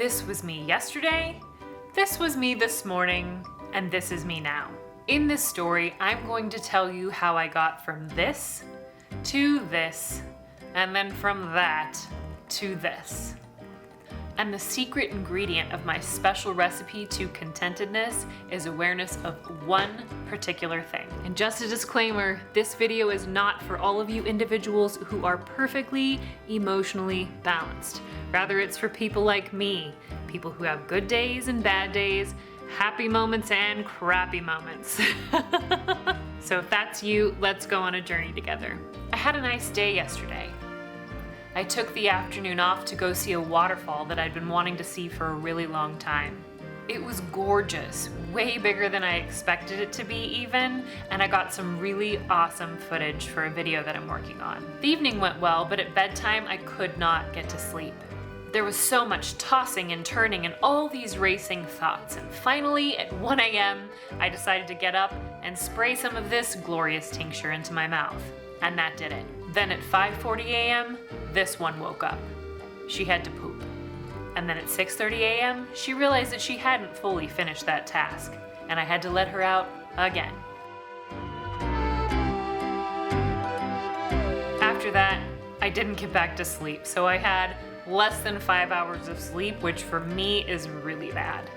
This was me yesterday, this was me this morning, and this is me now. In this story, I'm going to tell you how I got from this to this, and then from that to this. And the secret ingredient of my special recipe to contentedness is awareness of one particular thing. And just a disclaimer, this video is not for all of you individuals who are perfectly emotionally balanced. Rather, it's for people like me, people who have good days and bad days, happy moments and crappy moments. So if that's you, let's go on a journey together. I had a nice day yesterday. I took the afternoon off to go see a waterfall that I'd been wanting to see for a really long time. It was gorgeous, way bigger than I expected it to be even, and I got some really awesome footage for a video that I'm working on. The evening went well, but at bedtime I could not get to sleep. There was so much tossing and turning and all these racing thoughts, and finally at 1 a.m. I decided to get up and spray some of this glorious tincture into my mouth, and that did it. Then at 5:40 a.m., this one woke up. She had to poop. And then at 6:30 a.m., she realized that she hadn't fully finished that task, and I had to let her out again. After that, I didn't get back to sleep, so I had less than 5 hours of sleep, which for me is really bad.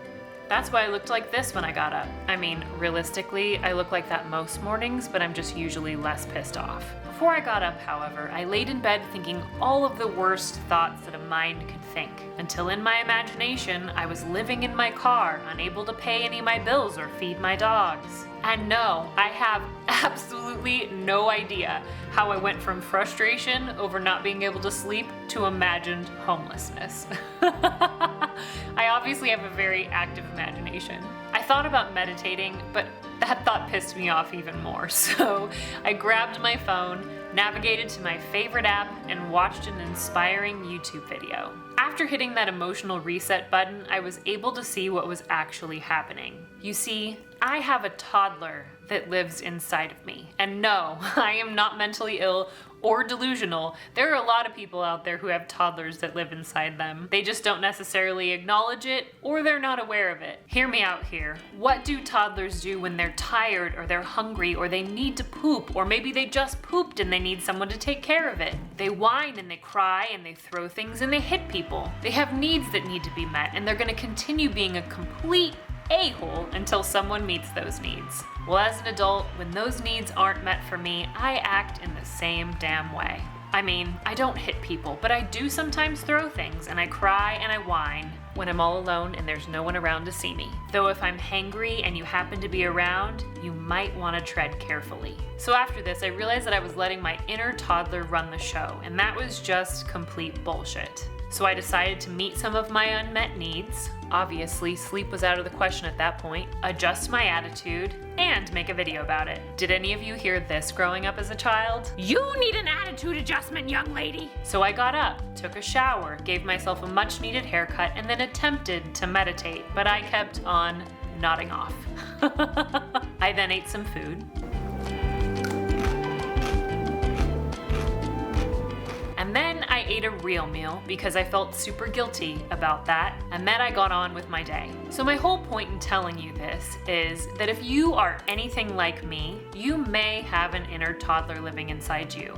That's why I looked like this when I got up. I mean, realistically, I look like that most mornings, but I'm just usually less pissed off. Before I got up, however, I laid in bed thinking all of the worst thoughts that a mind could think, until in my imagination, I was living in my car, unable to pay any of my bills or feed my dogs. And no, I have absolutely no idea how I went from frustration over not being able to sleep to imagined homelessness. I obviously have a very active imagination. I thought about meditating, but that thought pissed me off even more. So I grabbed my phone, navigated to my favorite app, and watched an inspiring YouTube video. After hitting that emotional reset button, I was able to see what was actually happening. You see, I have a toddler that lives inside of me. And no, I am not mentally ill or delusional. There are a lot of people out there who have toddlers that live inside them. They just don't necessarily acknowledge it, or they're not aware of it. Hear me out here. What do toddlers do when they're tired, or they're hungry, or they need to poop, or maybe they just pooped and they need someone to take care of it? They whine and they cry and they throw things and they hit people. They have needs that need to be met, and they're gonna continue being a complete a-hole until someone meets those needs. Well, as an adult, when those needs aren't met for me, I act in the same damn way. I mean, I don't hit people, but I do sometimes throw things, and I cry and I whine when I'm all alone and there's no one around to see me. Though if I'm hangry and you happen to be around, you might want to tread carefully. So after this, I realized that I was letting my inner toddler run the show, and that was just complete bullshit. So I decided to meet some of my unmet needs. Obviously, sleep was out of the question at that point, adjust my attitude, and make a video about it. Did any of you hear this growing up as a child? You need an attitude adjustment, young lady. So I got up, took a shower, gave myself a much needed haircut, and then attempted to meditate, but I kept on nodding off. I then ate some food. And then I ate a real meal because I felt super guilty about that, and then I got on with my day. So my whole point in telling you this is that if you are anything like me, you may have an inner toddler living inside you.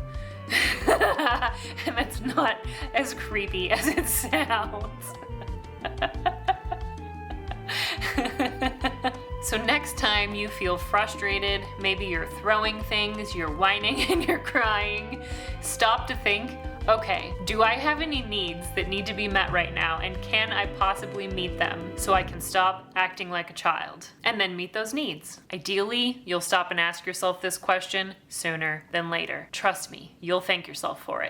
And that's not as creepy as it sounds. So next time you feel frustrated, maybe you're throwing things, you're whining and you're crying, stop to think, okay, do I have any needs that need to be met right now, and can I possibly meet them so I can stop acting like a child? And then meet those needs. Ideally, you'll stop and ask yourself this question sooner than later. Trust me, you'll thank yourself for it.